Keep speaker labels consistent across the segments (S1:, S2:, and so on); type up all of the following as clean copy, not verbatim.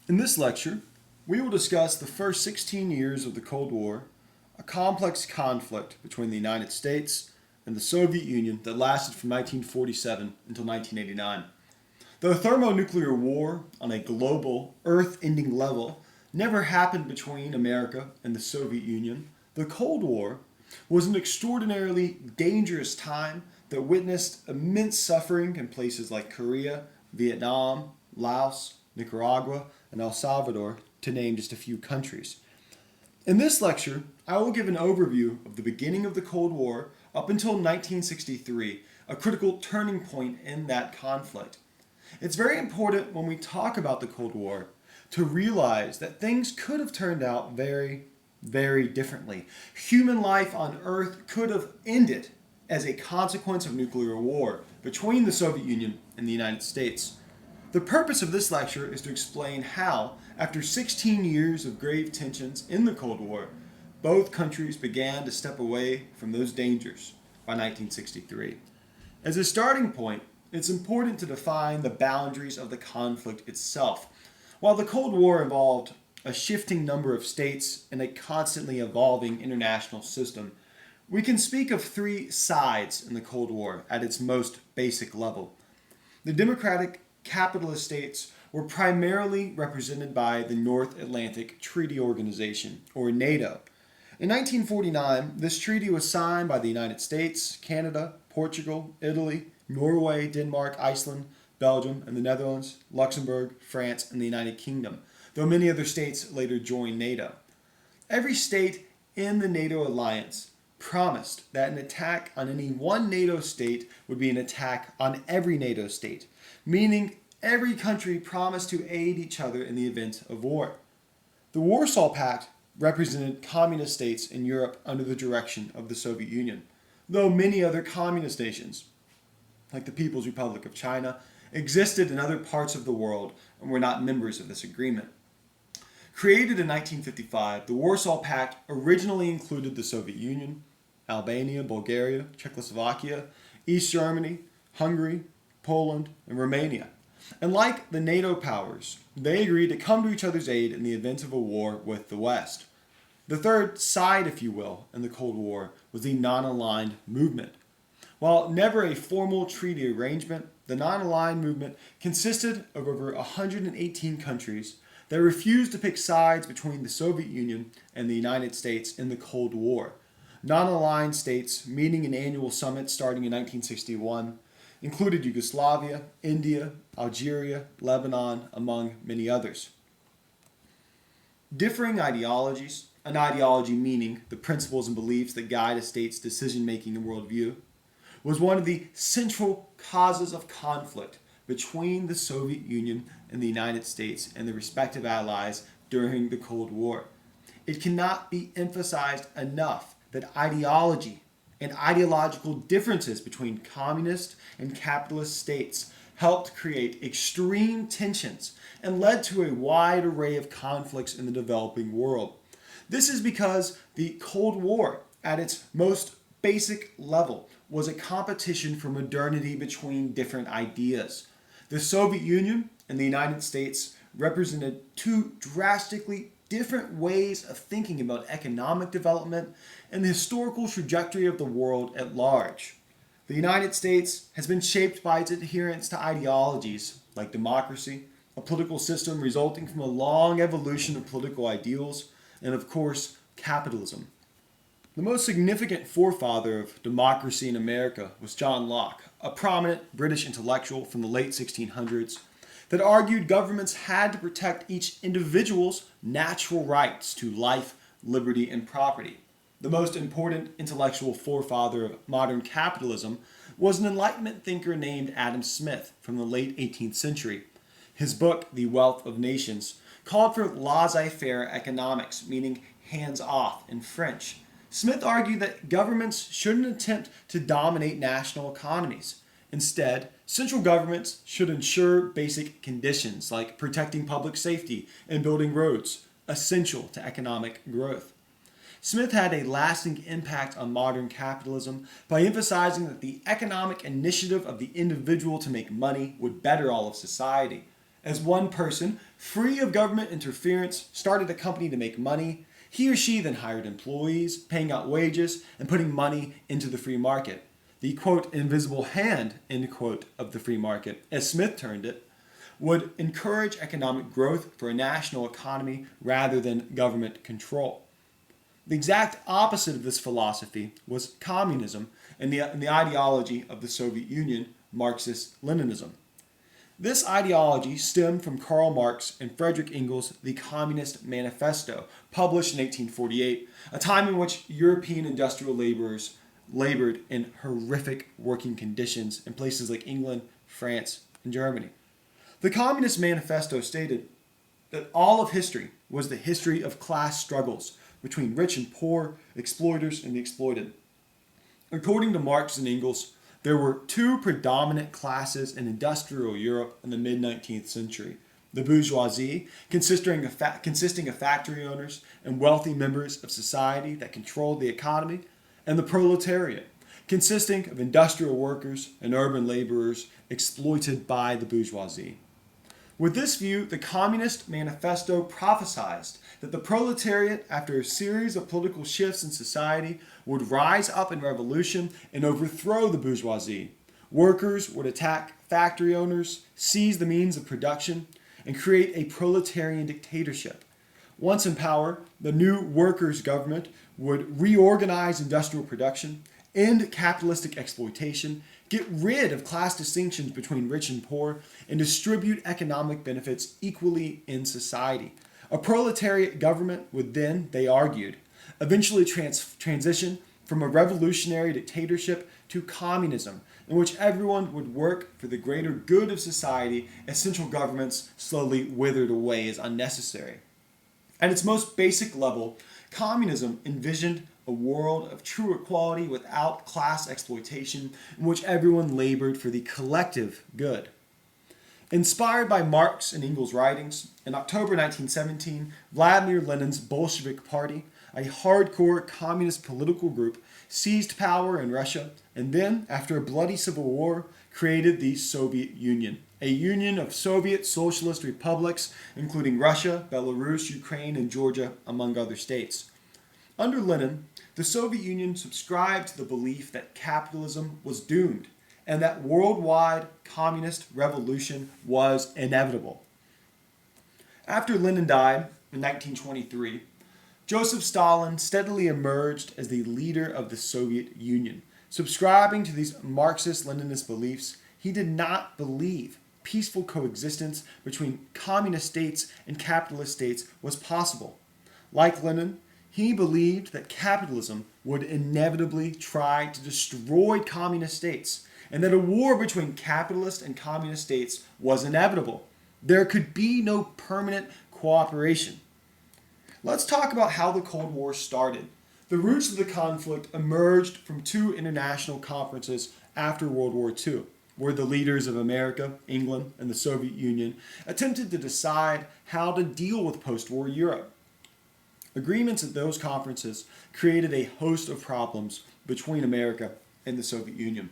S1: In this lecture, we will discuss the first 16 years of the Cold War, a complex conflict between the United States and the Soviet Union that lasted from 1947 until 1989. The thermonuclear war on a global, earth-ending level never happened between America and the Soviet Union. The Cold War was an extraordinarily dangerous time that witnessed immense suffering in places like Korea, Vietnam, Laos, Nicaragua, and El Salvador, to name just a few countries. In this lecture, I will give an overview of the beginning of the Cold War up until 1963, a critical turning point in that conflict. It's very important when we talk about the Cold War to realize that things could have turned out very, very differently. Human life on Earth could have ended as a consequence of nuclear war between the Soviet Union and the United States. The purpose of this lecture is to explain how, after 16 years of grave tensions in the Cold War, both countries began to step away from those dangers by 1963. As a starting point, it's important to define the boundaries of the conflict itself. While the Cold War involved a shifting number of states and a constantly evolving international system, we can speak of three sides in the Cold War at its most basic level. The democratic capitalist states were primarily represented by the North Atlantic Treaty Organization, or NATO. In 1949, this treaty was signed by the United States, Canada, Portugal, Italy, Norway, Denmark, Iceland, Belgium, and the Netherlands, Luxembourg, France, and the United Kingdom, though many other states later joined NATO. Every state in the NATO alliance promised that an attack on any one NATO state would be an attack on every NATO state, meaning every country promised to aid each other in the event of war. The Warsaw Pact represented communist states in Europe under the direction of the Soviet Union, though many other communist nations, like the People's Republic of China, existed in other parts of the world and were not members of this agreement. Created in 1955, the Warsaw Pact originally included the Soviet Union, Albania, Bulgaria, Czechoslovakia, East Germany, Hungary, Poland, and Romania. And like the NATO powers, they agreed to come to each other's aid in the event of a war with the West. The third side, if you will, in the Cold War was the non-aligned movement. While never a formal treaty arrangement, the non-aligned movement consisted of over 118 countries that refused to pick sides between the Soviet Union and the United States in the Cold War. Non-aligned states, meeting in annual summits starting in 1961, included Yugoslavia, India, Algeria, Lebanon, among many others. Differing ideologies, an ideology meaning the principles and beliefs that guide a state's decision-making and worldview, was one of the central causes of conflict between the Soviet Union and the United States and the respective allies during the Cold War. It cannot be emphasized enough that ideology and ideological differences between communist and capitalist states helped create extreme tensions and led to a wide array of conflicts in the developing world. This is because the Cold War, at its most basic level, was a competition for modernity between different ideas. The Soviet Union and the United States represented two drastically different ways of thinking about economic development and the historical trajectory of the world at large. The United States has been shaped by its adherence to ideologies like democracy, a political system resulting from a long evolution of political ideals, and of course, capitalism. The most significant forefather of democracy in America was John Locke, a prominent British intellectual from the late 1600s that argued governments had to protect each individual's natural rights to life, liberty, and property. The most important intellectual forefather of modern capitalism was an Enlightenment thinker named Adam Smith from the late 18th century. His book, The Wealth of Nations, called for laissez-faire economics, meaning hands-off in French. Smith argued that governments shouldn't attempt to dominate national economies. Instead, central governments should ensure basic conditions like protecting public safety and building roads, essential to economic growth. Smith had a lasting impact on modern capitalism by emphasizing that the economic initiative of the individual to make money would better all of society. As one person, free of government interference, started a company to make money, he or she then hired employees, paying out wages, and putting money into the free market. The, quote, invisible hand, end quote, of the free market, as Smith termed it, would encourage economic growth for a national economy rather than government control. The exact opposite of this philosophy was communism and the ideology of the Soviet Union, Marxist-Leninism. This ideology stemmed from Karl Marx and Friedrich Engels' The Communist Manifesto, published in 1848, a time in which European industrial laborers labored in horrific working conditions in places like England, France, and Germany. The Communist Manifesto stated that all of history was the history of class struggles between rich and poor, exploiters and the exploited. According to Marx and Engels, there were two predominant classes in industrial Europe in the mid-19th century. The bourgeoisie, consisting of factory owners and wealthy members of society that controlled the economy, and the proletariat, consisting of industrial workers and urban laborers exploited by the bourgeoisie. With this view, the Communist Manifesto prophesied that the proletariat, after a series of political shifts in society, would rise up in revolution and overthrow the bourgeoisie. Workers would attack factory owners, seize the means of production, and create a proletarian dictatorship. Once in power, the new workers' government would reorganize industrial production, end capitalistic exploitation, get rid of class distinctions between rich and poor, and distribute economic benefits equally in society. A proletariat government would then, they argued, eventually transition from a revolutionary dictatorship to communism, in which everyone would work for the greater good of society as central governments slowly withered away as unnecessary. At its most basic level, communism envisioned a world of true equality without class exploitation in which everyone labored for the collective good. Inspired by Marx and Engels' writings, in October 1917, Vladimir Lenin's Bolshevik Party, a hardcore communist political group, seized power in Russia and then, after a bloody civil war, created the Soviet Union, a union of Soviet socialist republics, including Russia, Belarus, Ukraine, and Georgia, among other states. Under Lenin, the Soviet Union subscribed to the belief that capitalism was doomed and that worldwide communist revolution was inevitable. After Lenin died in 1923, Joseph Stalin steadily emerged as the leader of the Soviet Union. Subscribing to these Marxist-Leninist beliefs, he did not believe peaceful coexistence between communist states and capitalist states was possible. Like Lenin, he believed that capitalism would inevitably try to destroy communist states, and that a war between capitalist and communist states was inevitable. There could be no permanent cooperation. Let's talk about how the Cold War started. The roots of the conflict emerged from two international conferences after World War II, where the leaders of America, England, and the Soviet Union attempted to decide how to deal with post-war Europe. Agreements at those conferences created a host of problems between America and the Soviet Union.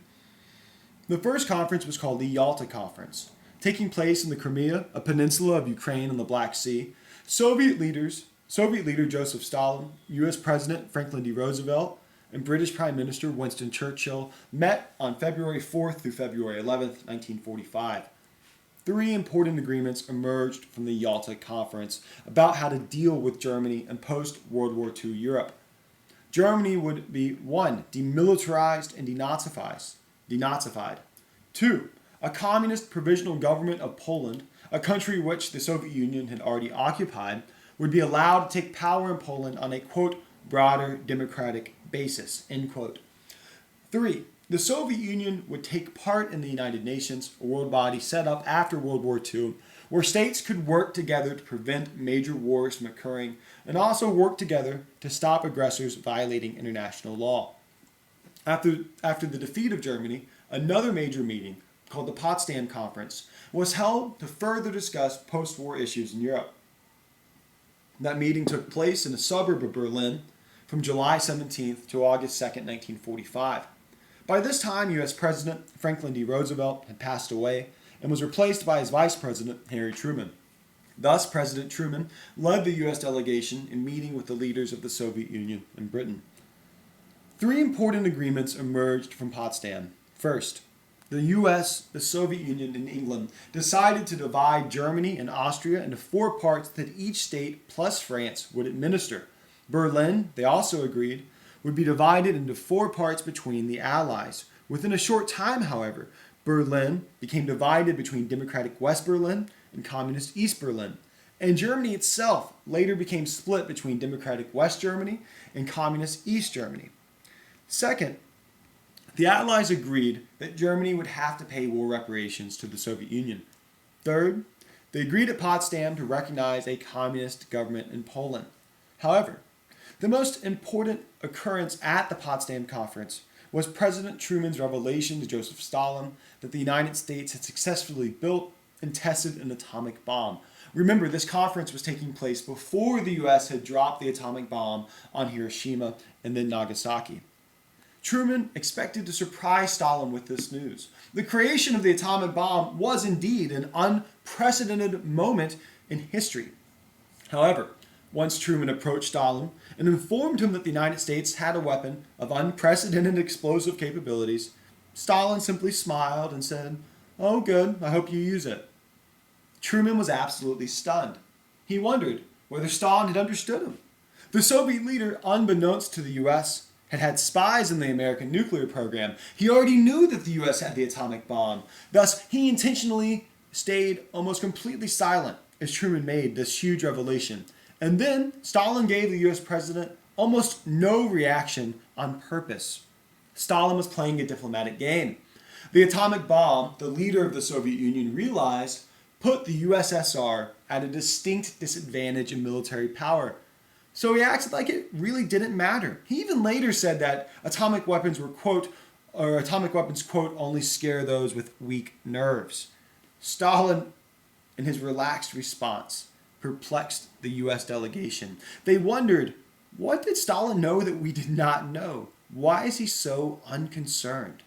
S1: The first conference was called the Yalta Conference. Taking place in the Crimea, a peninsula of Ukraine on the Black Sea, Soviet leader Joseph Stalin, U.S. President Franklin D. Roosevelt, and British Prime Minister Winston Churchill met on February 4th through February 11th, 1945. Three important agreements emerged from the Yalta Conference about how to deal with Germany and post-World War II Europe. Germany would be 1. Demilitarized and denazified. 2. A communist provisional government of Poland, a country which the Soviet Union had already occupied, would be allowed to take power in Poland on a, quote, broader democratic basis, end quote. 3. The Soviet Union would take part in the United Nations, a world body set up after World War II, where states could work together to prevent major wars from occurring and also work together to stop aggressors violating international law. After the defeat of Germany, another major meeting, called the Potsdam Conference, was held to further discuss post-war issues in Europe. That meeting took place in a suburb of Berlin from July 17th to August 2nd, 1945. By this time, U.S. President Franklin D. Roosevelt had passed away, and was replaced by his vice president, Harry Truman. Thus, President Truman led the U.S. delegation in meeting with the leaders of the Soviet Union and Britain. Three important agreements emerged from Potsdam. First, the U.S., the Soviet Union, and England decided to divide Germany and Austria into four parts that each state plus France would administer. Berlin, they also agreed, would be divided into four parts between the Allies. Within a short time, however, Berlin became divided between Democratic West Berlin and Communist East Berlin, and Germany itself later became split between Democratic West Germany and Communist East Germany. Second, the Allies agreed that Germany would have to pay war reparations to the Soviet Union. Third, they agreed at Potsdam to recognize a communist government in Poland. However, the most important occurrence at the Potsdam Conference was President Truman's revelation to Joseph Stalin that the United States had successfully built and tested an atomic bomb. Remember, this conference was taking place before the U.S. had dropped the atomic bomb on Hiroshima and then Nagasaki. Truman expected to surprise Stalin with this news. The creation of the atomic bomb was indeed an unprecedented moment in history. However, once Truman approached Stalin and informed him that the United States had a weapon of unprecedented explosive capabilities, Stalin simply smiled and said, "Oh, good, I hope you use it." Truman was absolutely stunned. He wondered whether Stalin had understood him. The Soviet leader, unbeknownst to the U.S., had had spies in the American nuclear program. He already knew that the U.S. had the atomic bomb. Thus, he intentionally stayed almost completely silent as Truman made this huge revelation. And then Stalin gave the U.S. president almost no reaction on purpose. Stalin was playing a diplomatic game. The atomic bomb, the leader of the Soviet Union realized, put the USSR at a distinct disadvantage in military power. So he acted like it really didn't matter. He even later said that atomic weapons were, quote, only scare those with weak nerves. Stalin, in his relaxed response, perplexed the U.S. delegation. They wondered, what did Stalin know that we did not know? Why is he so unconcerned?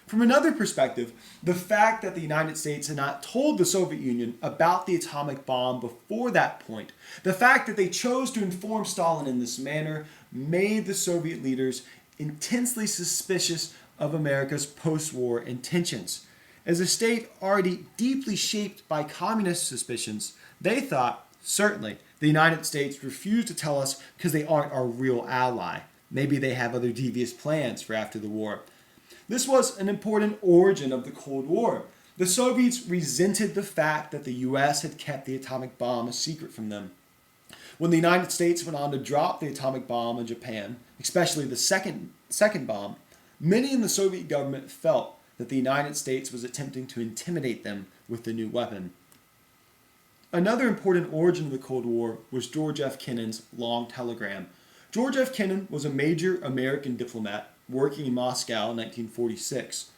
S1: From another perspective, the fact that the United States had not told the Soviet Union about the atomic bomb before that point, the fact that they chose to inform Stalin in this manner, made the Soviet leaders intensely suspicious of America's post-war intentions. As a state already deeply shaped by communist suspicions, they thought, certainly, the United States refused to tell us because they aren't our real ally. Maybe they have other devious plans for after the war. This was an important origin of the Cold War. The Soviets resented the fact that the U.S. had kept the atomic bomb a secret from them. When the United States went on to drop the atomic bomb in Japan, especially the second bomb, many in the Soviet government felt that the United States was attempting to intimidate them with the new weapon. Another important origin of the Cold War was George F. Kennan's long telegram. George F. Kennan was a major American diplomat working in Moscow in 1946.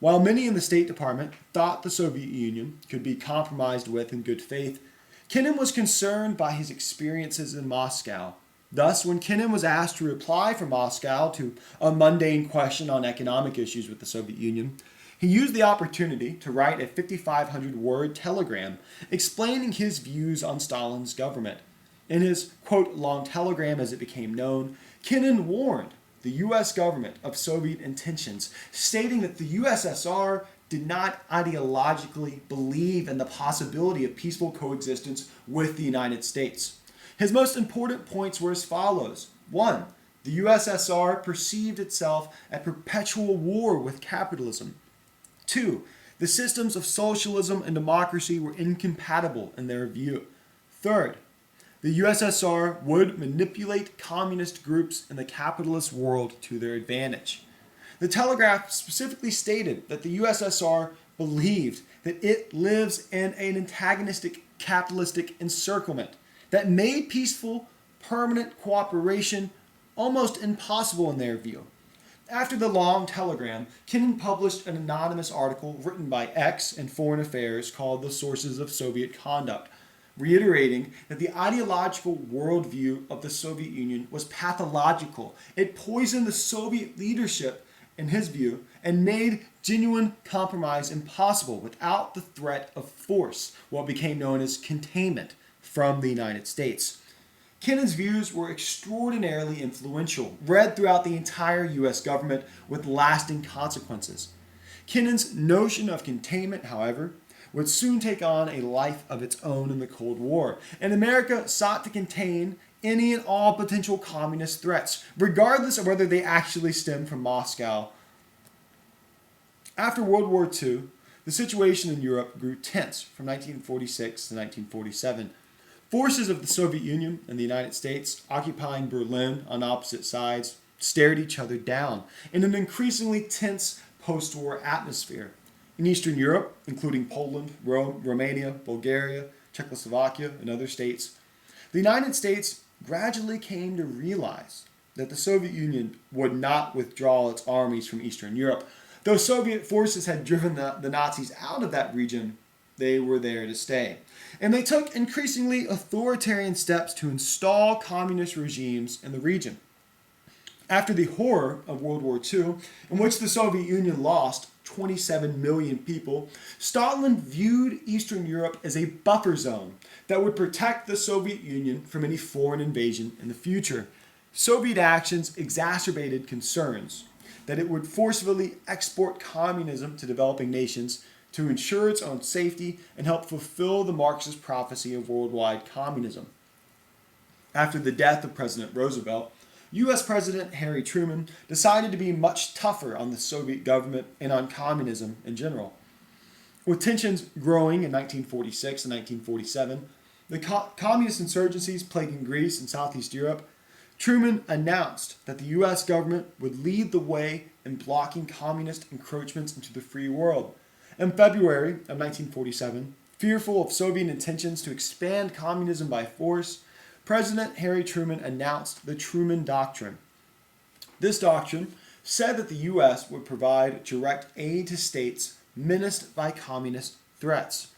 S1: While many in the State Department thought the Soviet Union could be compromised with in good faith, Kennan was concerned by his experiences in Moscow. Thus, when Kennan was asked to reply from Moscow to a mundane question on economic issues with the Soviet Union, he used the opportunity to write a 5,500-word telegram explaining his views on Stalin's government. In his, quote, long telegram as it became known, Kennan warned the U.S. government of Soviet intentions, stating that the USSR did not ideologically believe in the possibility of peaceful coexistence with the United States. His most important points were as follows. 1. The USSR perceived itself at perpetual war with capitalism. 2. The systems of socialism and democracy were incompatible in their view. 3rd, the USSR would manipulate communist groups in the capitalist world to their advantage. The telegraph specifically stated that the USSR believed that it lives in an antagonistic capitalistic encirclement that made peaceful, permanent cooperation almost impossible in their view. After the long telegram, Kennan published an anonymous article written by X in Foreign Affairs called The Sources of Soviet Conduct, reiterating that the ideological worldview of the Soviet Union was pathological. It poisoned the Soviet leadership, in his view, and made genuine compromise impossible without the threat of force, what became known as containment from the United States. Kennan's views were extraordinarily influential, read throughout the entire U.S. government with lasting consequences. Kennan's notion of containment, however, would soon take on a life of its own in the Cold War, and America sought to contain any and all potential communist threats, regardless of whether they actually stemmed from Moscow. After World War II, the situation in Europe grew tense from 1946 to 1947. Forces of the Soviet Union and the United States, occupying Berlin on opposite sides, stared each other down in an increasingly tense post-war atmosphere. In Eastern Europe, including Poland, Romania, Bulgaria, Czechoslovakia, and other states, the United States gradually came to realize that the Soviet Union would not withdraw its armies from Eastern Europe. Though Soviet forces had driven the Nazis out of that region, they were there to stay. And they took increasingly authoritarian steps to install communist regimes in the region. After the horror of World War II, in which the Soviet Union lost 27 million people, Stalin viewed Eastern Europe as a buffer zone that would protect the Soviet Union from any foreign invasion in the future. Soviet actions exacerbated concerns that it would forcefully export communism to developing nations to ensure its own safety and help fulfill the Marxist prophecy of worldwide communism. After the death of President Roosevelt, U.S. President Harry Truman decided to be much tougher on the Soviet government and on communism in general. With tensions growing in 1946 and 1947, the communist insurgencies plaguing Greece and Southeast Europe, Truman announced that the U.S. government would lead the way in blocking communist encroachments into the free world. In February of 1947, fearful of Soviet intentions to expand communism by force, President Harry Truman announced the Truman Doctrine. This doctrine said that the U.S. would provide direct aid to states menaced by communist threats.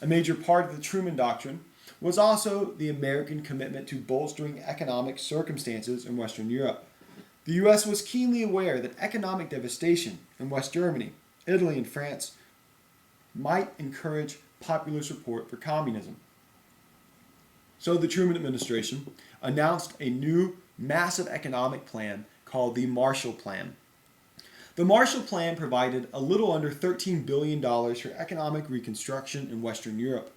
S1: A major part of the Truman Doctrine was also the American commitment to bolstering economic circumstances in Western Europe. The U.S. was keenly aware that economic devastation in West Germany, Italy, and France might encourage popular support for communism. So the Truman administration announced a new massive economic plan called the Marshall Plan. The Marshall Plan provided a little under $13 billion for economic reconstruction in Western Europe.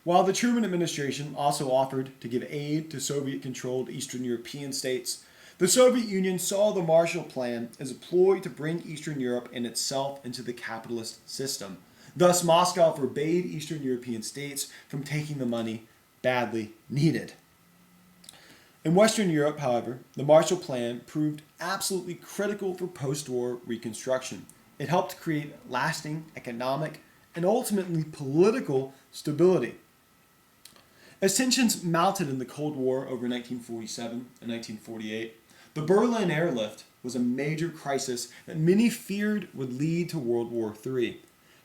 S1: While the Truman administration also offered to give aid to Soviet-controlled Eastern European states, the Soviet Union saw the Marshall Plan as a ploy to bring Eastern Europe and itself into the capitalist system. Thus, Moscow forbade Eastern European states from taking the money badly needed. In Western Europe, however, the Marshall Plan proved absolutely critical for post-war reconstruction. It helped create lasting economic and ultimately political stability. As tensions mounted in the Cold War over 1947 and 1948, the Berlin airlift was a major crisis that many feared would lead to World War III.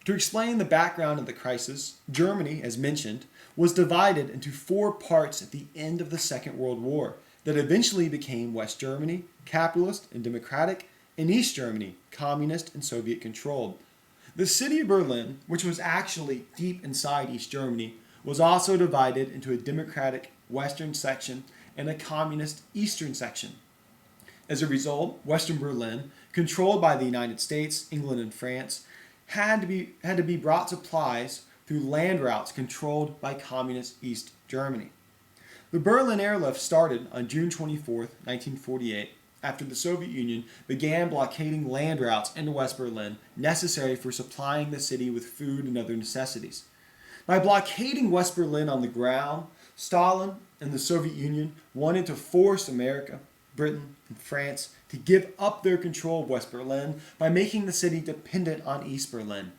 S1: To explain the background of the crisis, Germany, as mentioned, was divided into four parts at the end of the Second World War that eventually became West Germany, capitalist and democratic, and East Germany, communist and Soviet-controlled. The city of Berlin, which was actually deep inside East Germany, was also divided into a democratic western section and a communist eastern section. As a result, Western Berlin, controlled by the United States, England, and France, had to be brought supplies through land routes controlled by communist East Germany. The Berlin airlift started on June 24, 1948, after the Soviet Union began blockading land routes into West Berlin necessary for supplying the city with food and other necessities. By blockading West Berlin on the ground, Stalin and the Soviet Union wanted to force America, Britain, and France to give up their control of West Berlin by making the city dependent on East Berlin.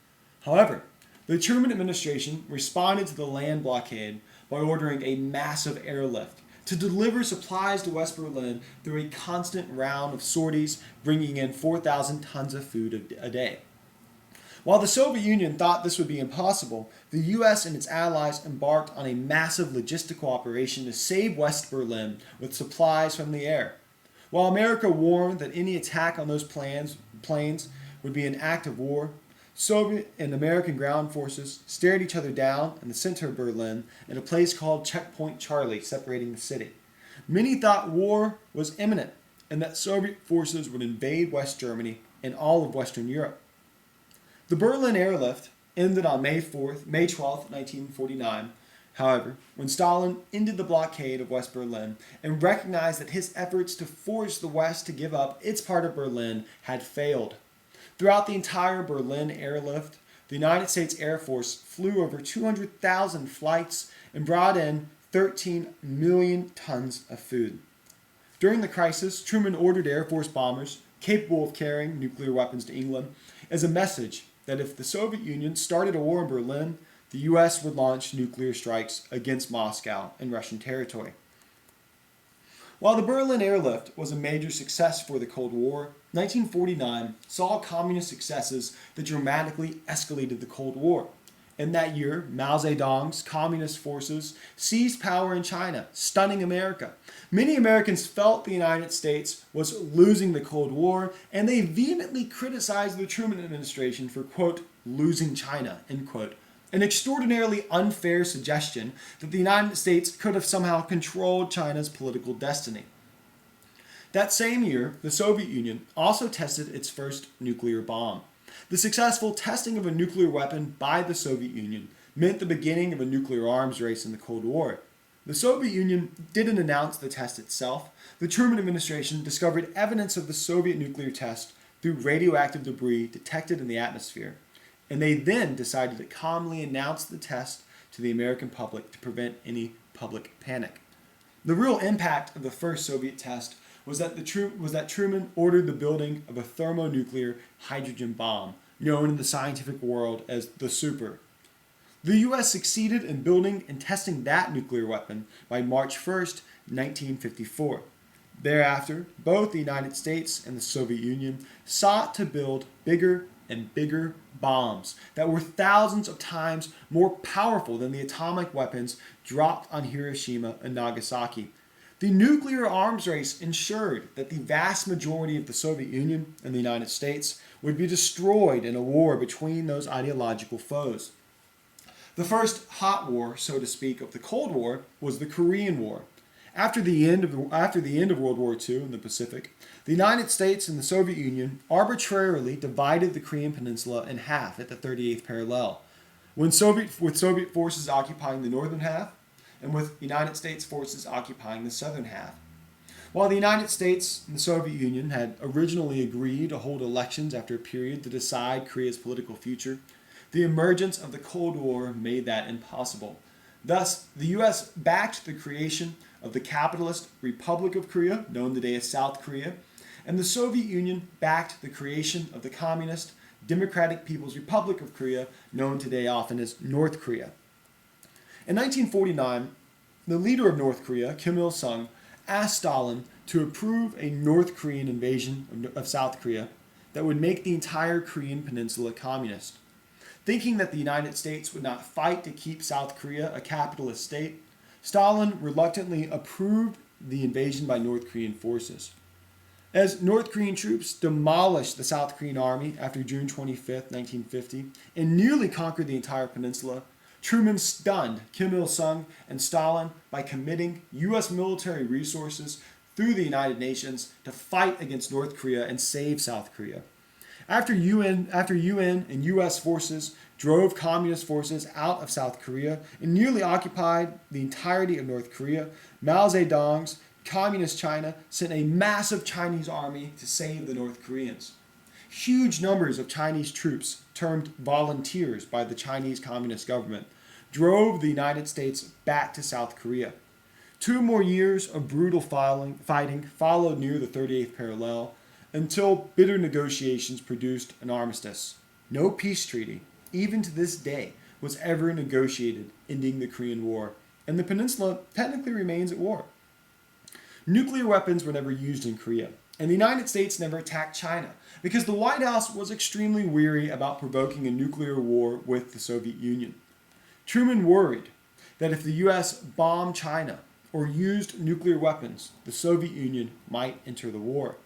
S1: However, the Truman administration responded to the land blockade by ordering a massive airlift to deliver supplies to West Berlin through a constant round of sorties, bringing in 4,000 tons of food a day. While the Soviet Union thought this would be impossible, the U.S. and its allies embarked on a massive logistical operation to save West Berlin with supplies from the air. While America warned that any attack on those planes would be an act of war, Soviet and American ground forces stared each other down in the center of Berlin in a place called Checkpoint Charlie, separating the city. Many thought war was imminent and that Soviet forces would invade West Germany and all of Western Europe. The Berlin airlift ended on May 12, 1949. However, when Stalin ended the blockade of West Berlin and recognized that his efforts to force the West to give up its part of Berlin had failed. Throughout the entire Berlin airlift, the United States Air Force flew over 200,000 flights and brought in 13 million tons of food. During the crisis, Truman ordered Air Force bombers capable of carrying nuclear weapons to England as a message that if the Soviet Union started a war in Berlin, the U.S. would launch nuclear strikes against Moscow and Russian territory. While the Berlin airlift was a major success for the Cold War, 1949 saw communist successes that dramatically escalated the Cold War. In that year, Mao Zedong's communist forces seized power in China, stunning America. Many Americans felt the United States was losing the Cold War, and they vehemently criticized the Truman administration for, quote, losing China, end quote. An extraordinarily unfair suggestion that the United States could have somehow controlled China's political destiny. That same year, the Soviet Union also tested its first nuclear bomb. The successful testing of a nuclear weapon by the Soviet Union meant the beginning of a nuclear arms race in the Cold War. The Soviet Union didn't announce the test itself. The Truman administration discovered evidence of the Soviet nuclear test through radioactive debris detected in the atmosphere, and they then decided to calmly announce the test to the American public to prevent any public panic. The real impact of the first Soviet test was that Truman ordered the building of a thermonuclear hydrogen bomb, known in the scientific world as the Super. The U.S. succeeded in building and testing that nuclear weapon by March 1st, 1954. Thereafter, both the United States and the Soviet Union sought to build bigger and bigger bombs that were thousands of times more powerful than the atomic weapons dropped on Hiroshima and Nagasaki. The nuclear arms race ensured that the vast majority of the Soviet Union and the United States would be destroyed in a war between those ideological foes. The first hot war, so to speak, of the Cold War was the Korean War. After the end of World War II in the Pacific, the United States and the Soviet Union arbitrarily divided the Korean Peninsula in half at the 38th parallel, with Soviet forces occupying the northern half and with United States forces occupying the southern half. While the United States and the Soviet Union had originally agreed to hold elections after a period to decide Korea's political future, the emergence of the Cold War made that impossible. Thus, the U.S. backed the creation of the capitalist Republic of Korea, known today as South Korea, and the Soviet Union backed the creation of the communist Democratic People's Republic of Korea, known today often as North Korea. In 1949, the leader of North Korea, Kim Il-sung, asked Stalin to approve a North Korean invasion of South Korea that would make the entire Korean peninsula communist. Thinking that the United States would not fight to keep South Korea a capitalist state, Stalin reluctantly approved the invasion by North Korean forces. As North Korean troops demolished the South Korean army after June 25, 1950, and nearly conquered the entire peninsula, Truman stunned Kim Il-sung and Stalin by committing U.S. military resources through the United Nations to fight against North Korea and save South Korea. After UN and U.S. forces drove communist forces out of South Korea and nearly occupied the entirety of North Korea, Mao Zedong's Communist China sent a massive Chinese army to save the North Koreans. Huge numbers of Chinese troops, termed volunteers by the Chinese Communist government, drove the United States back to South Korea. 2 more years of brutal fighting followed near the 38th parallel until bitter negotiations produced an armistice. No peace treaty, even to this day, was ever negotiated ending the Korean War, and the peninsula technically remains at war. Nuclear weapons were never used in Korea, and the United States never attacked China because the White House was extremely weary about provoking a nuclear war with the Soviet Union. Truman worried that if the U.S. bombed China or used nuclear weapons, the Soviet Union might enter the war.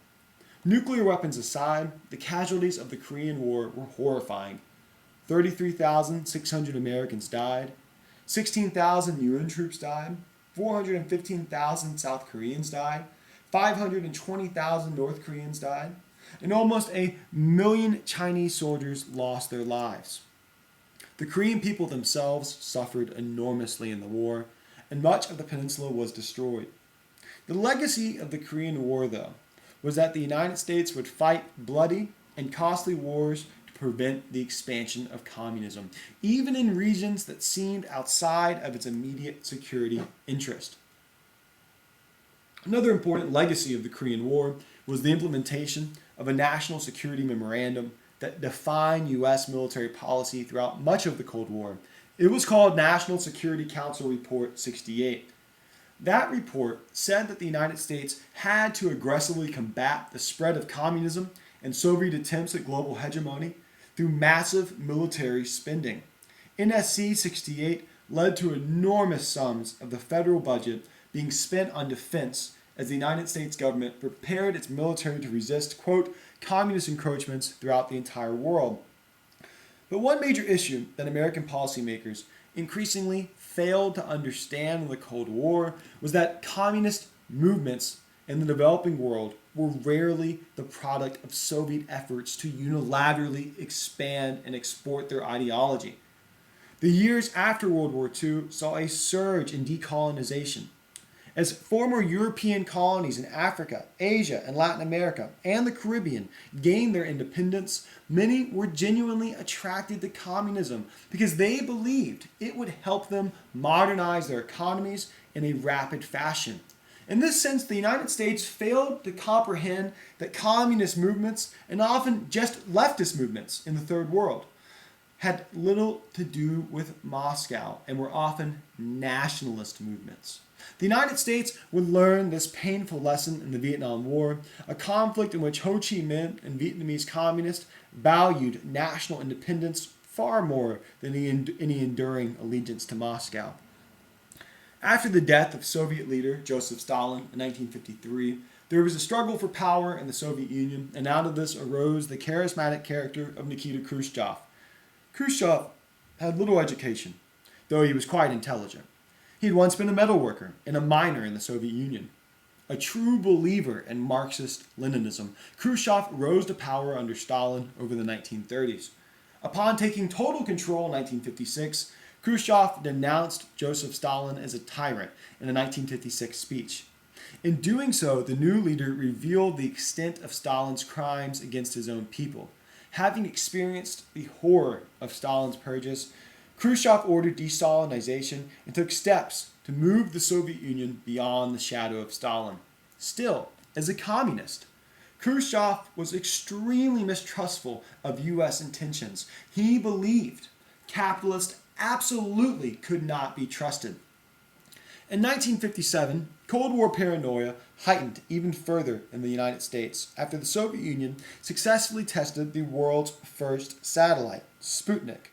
S1: Nuclear weapons aside, the casualties of the Korean War were horrifying. 33,600 Americans died, 16,000 UN troops died, 415,000 South Koreans died, 520,000 North Koreans died, and almost 1,000,000 Chinese soldiers lost their lives. The Korean people themselves suffered enormously in the war, and much of the peninsula was destroyed. The legacy of the Korean War, though, was that the United States would fight bloody and costly wars to prevent the expansion of communism, even in regions that seemed outside of its immediate security interest. Another important legacy of the Korean War was the implementation of a national security memorandum that defined U.S. military policy throughout much of the Cold War. It was called National Security Council Report 68. That report said that the United States had to aggressively combat the spread of communism and Soviet attempts at global hegemony through massive military spending. NSC 68 led to enormous sums of the federal budget being spent on defense as the United States government prepared its military to resist, quote, communist encroachments throughout the entire world. But one major issue that American policymakers increasingly failed to understand in the Cold War was that communist movements in the developing world were rarely the product of Soviet efforts to unilaterally expand and export their ideology. The years after World War II saw a surge in decolonization. As former European colonies in Africa, Asia, and Latin America, and the Caribbean gained their independence, many were genuinely attracted to communism because they believed it would help them modernize their economies in a rapid fashion. In this sense, the United States failed to comprehend that communist movements, and often just leftist movements in the Third World, had little to do with Moscow and were often nationalist movements. The United States would learn this painful lesson in the Vietnam War, a conflict in which Ho Chi Minh and Vietnamese communists valued national independence far more than any enduring allegiance to Moscow. After the death of Soviet leader Joseph Stalin in 1953, there was a struggle for power in the Soviet Union, and out of this arose the charismatic character of Nikita Khrushchev. Khrushchev had little education, though he was quite intelligent. He had once been a metal worker and a miner in the Soviet Union. A true believer in Marxist-Leninism, Khrushchev rose to power under Stalin over the 1930s. Upon taking total control in 1956, Khrushchev denounced Joseph Stalin as a tyrant in a 1956 speech. In doing so, the new leader revealed the extent of Stalin's crimes against his own people. Having experienced the horror of Stalin's purges, Khrushchev ordered de-Stalinization and took steps to move the Soviet Union beyond the shadow of Stalin. Still, as a communist, Khrushchev was extremely mistrustful of U.S. intentions. He believed capitalists absolutely could not be trusted. In 1957, Cold War paranoia heightened even further in the United States after the Soviet Union successfully tested the world's first satellite, Sputnik.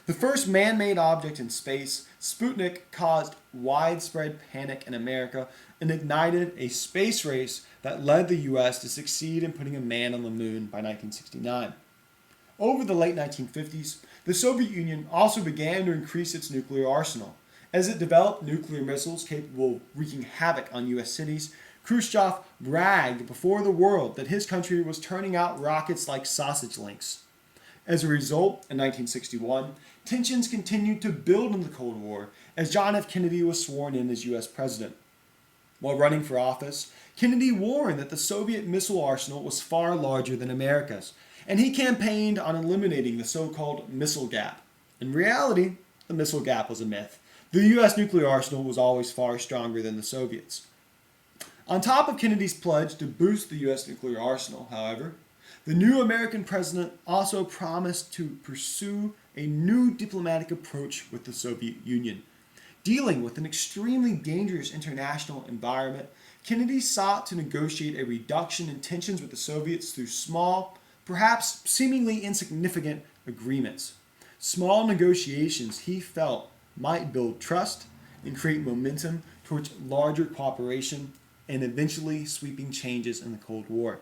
S1: The first man-made object in space, Sputnik caused widespread panic in America and ignited a space race that led the U.S. to succeed in putting a man on the moon by 1969. Over the late 1950s, the Soviet Union also began to increase its nuclear arsenal. As it developed nuclear missiles capable of wreaking havoc on U.S. cities, Khrushchev bragged before the world that his country was turning out rockets like sausage links. As a result, in 1961, tensions continued to build in the Cold War as John F. Kennedy was sworn in as U.S. president. While running for office, Kennedy warned that the Soviet missile arsenal was far larger than America's, and he campaigned on eliminating the so-called missile gap. In reality, the missile gap was a myth. The U.S. nuclear arsenal was always far stronger than the Soviets. On top of Kennedy's pledge to boost the U.S. nuclear arsenal, however, the new American president also promised to pursue a new diplomatic approach with the Soviet Union. Dealing with an extremely dangerous international environment, Kennedy sought to negotiate a reduction in tensions with the Soviets through small, perhaps seemingly insignificant agreements. Small negotiations, he felt, might build trust and create momentum towards larger cooperation and eventually sweeping changes in the Cold War.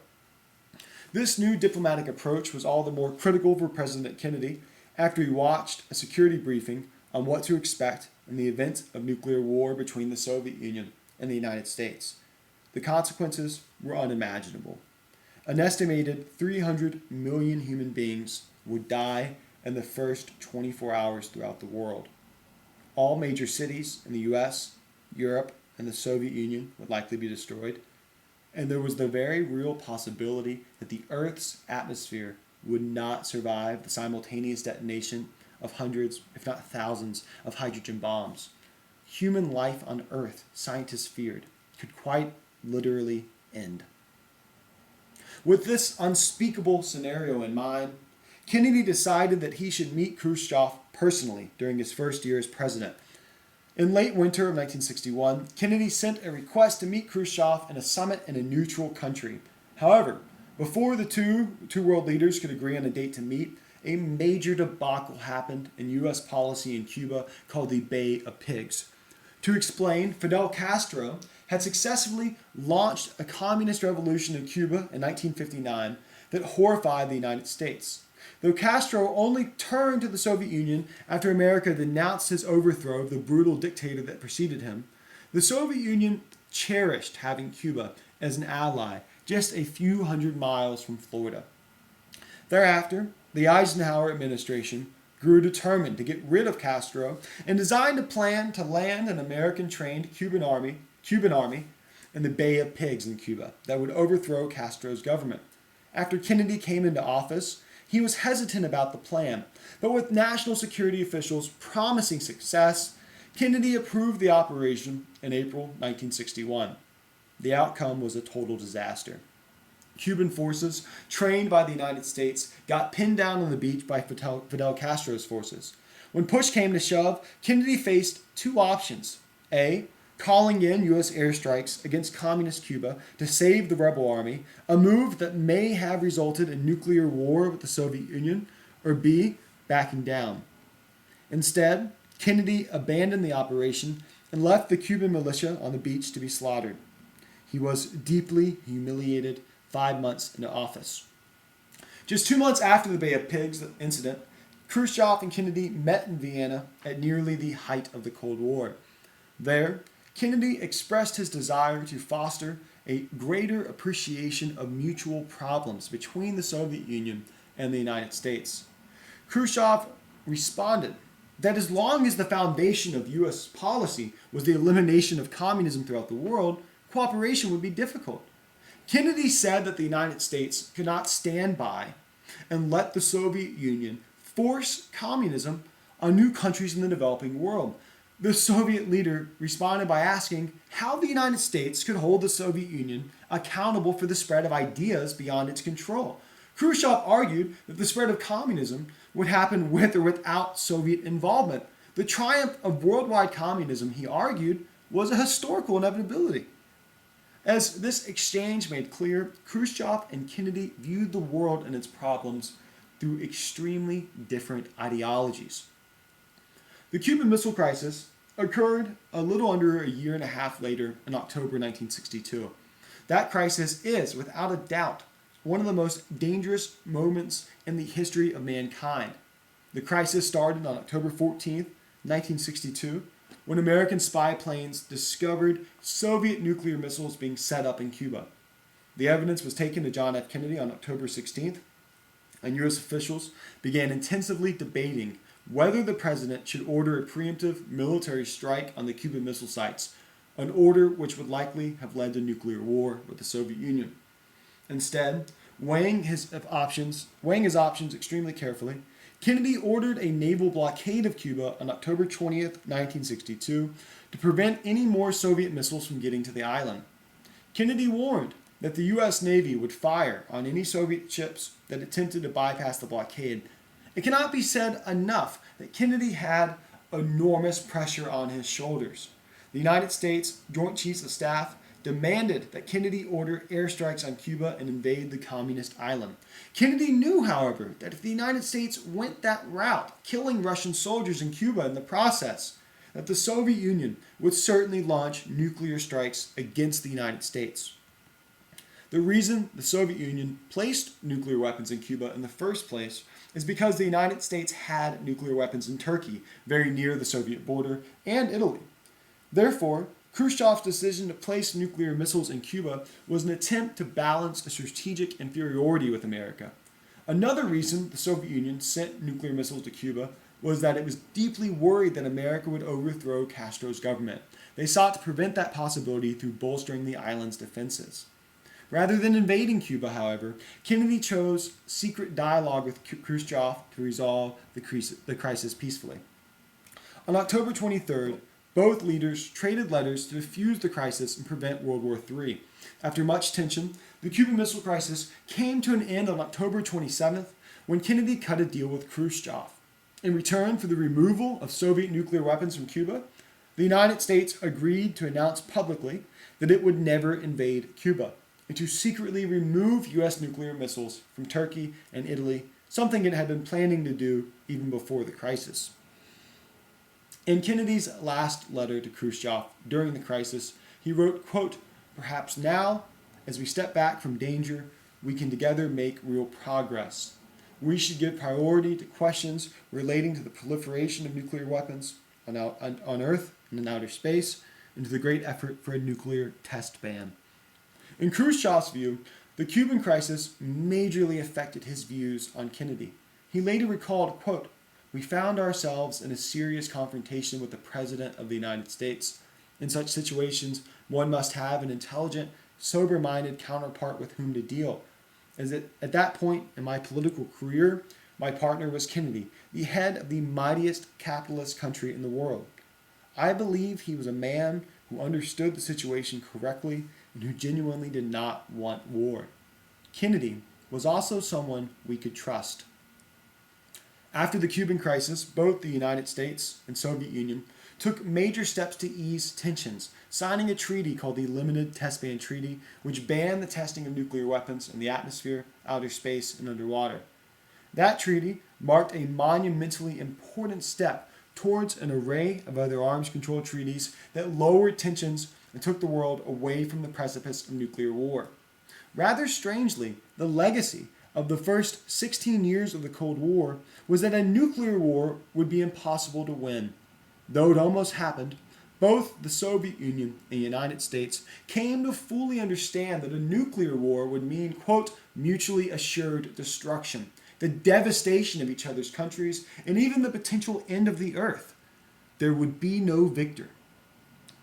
S1: This new diplomatic approach was all the more critical for President Kennedy after he watched a security briefing on what to expect in the event of nuclear war between the Soviet Union and the United States. The consequences were unimaginable. An estimated 300 million human beings would die in the first 24 hours throughout the world. All major cities in the US, Europe, and the Soviet Union would likely be destroyed, and there was the very real possibility that the Earth's atmosphere would not survive the simultaneous detonation of hundreds, if not thousands, of hydrogen bombs. Human life on Earth, scientists feared, could quite literally end. With this unspeakable scenario in mind, Kennedy decided that he should meet Khrushchev personally during his first year as president. In late winter of 1961, Kennedy sent a request to meet Khrushchev in a summit in a neutral country. However, before the two world leaders could agree on a date to meet, a major debacle happened in U.S. policy in Cuba called the Bay of Pigs. To explain, Fidel Castro had successfully launched a communist revolution in Cuba in 1959 that horrified the United States. Though Castro only turned to the Soviet Union after America denounced his overthrow of the brutal dictator that preceded him, the Soviet Union cherished having Cuba as an ally just a few hundred miles from Florida. Thereafter, the Eisenhower administration grew determined to get rid of Castro and designed a plan to land an American-trained Cuban army in the Bay of Pigs in Cuba that would overthrow Castro's government. After Kennedy came into office, he was hesitant about the plan, but with national security officials promising success, Kennedy approved the operation in April 1961. The outcome was a total disaster. Cuban forces, trained by the United States, got pinned down on the beach by Fidel Castro's forces. When push came to shove, Kennedy faced two options. A, calling in U.S. airstrikes against communist Cuba to save the rebel army, a move that may have resulted in nuclear war with the Soviet Union, or B, backing down. Instead, Kennedy abandoned the operation and left the Cuban militia on the beach to be slaughtered. He was deeply humiliated 5 months into office. Just 2 months after the Bay of Pigs incident, Khrushchev and Kennedy met in Vienna at nearly the height of the Cold War. There, Kennedy expressed his desire to foster a greater appreciation of mutual problems between the Soviet Union and the United States. Khrushchev responded that as long as the foundation of U.S. policy was the elimination of communism throughout the world, cooperation would be difficult. Kennedy said that the United States could not stand by and let the Soviet Union force communism on new countries in the developing world. The Soviet leader responded by asking how the United States could hold the Soviet Union accountable for the spread of ideas beyond its control. Khrushchev argued that the spread of communism would happen with or without Soviet involvement. The triumph of worldwide communism, he argued, was a historical inevitability. As this exchange made clear, Khrushchev and Kennedy viewed the world and its problems through extremely different ideologies. The Cuban Missile Crisis occurred a little under a year and a half later in October 1962. That crisis is, without a doubt, one of the most dangerous moments in the history of mankind. The crisis started on October 14, 1962, when American spy planes discovered Soviet nuclear missiles being set up in Cuba. The evidence was taken to John F. Kennedy on October 16th, and U.S. officials began intensively debating whether the president should order a preemptive military strike on the Cuban missile sites, an order which would likely have led to nuclear war with the Soviet Union. Instead, weighing his options extremely carefully, Kennedy ordered a naval blockade of Cuba on October 20th, 1962, to prevent any more Soviet missiles from getting to the island. Kennedy warned that the U.S. Navy would fire on any Soviet ships that attempted to bypass the blockade. It cannot be said enough that Kennedy had enormous pressure on his shoulders. The United States Joint Chiefs of Staff demanded that Kennedy order airstrikes on Cuba and invade the communist island. Kennedy knew, however, that if the United States went that route, killing Russian soldiers in Cuba in the process, that the Soviet Union would certainly launch nuclear strikes against the United States. The reason the Soviet Union placed nuclear weapons in Cuba in the first place is because the United States had nuclear weapons in Turkey, very near the Soviet border, and Italy. Therefore, Khrushchev's decision to place nuclear missiles in Cuba was an attempt to balance a strategic inferiority with America. Another reason the Soviet Union sent nuclear missiles to Cuba was that it was deeply worried that America would overthrow Castro's government. They sought to prevent that possibility through bolstering the island's defenses. Rather than invading Cuba, however, Kennedy chose secret dialogue with Khrushchev to resolve the crisis peacefully. On October 23rd, both leaders traded letters to defuse the crisis and prevent World War III. After much tension, the Cuban Missile Crisis came to an end on October 27th when Kennedy cut a deal with Khrushchev. In return for the removal of Soviet nuclear weapons from Cuba, the United States agreed to announce publicly that it would never invade Cuba and to secretly remove U.S. nuclear missiles from Turkey and Italy, something it had been planning to do even before the crisis. In Kennedy's last letter to Khrushchev during the crisis, he wrote, quote, "Perhaps now, as we step back from danger, we can together make real progress. We should give priority to questions relating to the proliferation of nuclear weapons on Earth and in outer space, and to the great effort for a nuclear test ban." In Khrushchev's view, the Cuban crisis majorly affected his views on Kennedy. He later recalled, quote, "We found ourselves in a serious confrontation with the President of the United States. In such situations, one must have an intelligent, sober-minded counterpart with whom to deal. At that point in my political career, my partner was Kennedy, the head of the mightiest capitalist country in the world. I believe he was a man who understood the situation correctly and who genuinely did not want war. Kennedy was also someone we could trust." After the Cuban crisis, both the United States and Soviet Union took major steps to ease tensions, signing a treaty called the Limited Test Ban Treaty, which banned the testing of nuclear weapons in the atmosphere, outer space, and underwater. That treaty marked a monumentally important step towards an array of other arms control treaties that lowered tensions and took the world away from the precipice of nuclear war. Rather strangely, the legacy of the first 16 years of the Cold War was that a nuclear war would be impossible to win. Though it almost happened, both the Soviet Union and the United States came to fully understand that a nuclear war would mean, quote, "mutually assured destruction, the devastation of each other's countries, and even the potential end of the earth. There would be no victor."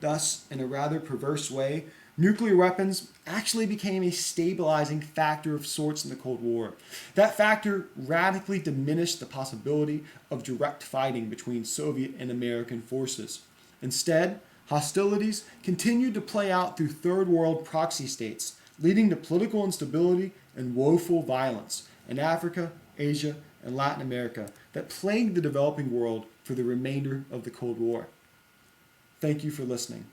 S1: Thus, in a rather perverse way, nuclear weapons actually became a stabilizing factor of sorts in the Cold War. That factor radically diminished the possibility of direct fighting between Soviet and American forces. Instead, hostilities continued to play out through third world proxy states, leading to political instability and woeful violence in Africa, Asia, and Latin America that plagued the developing world for the remainder of the Cold War. Thank you for listening.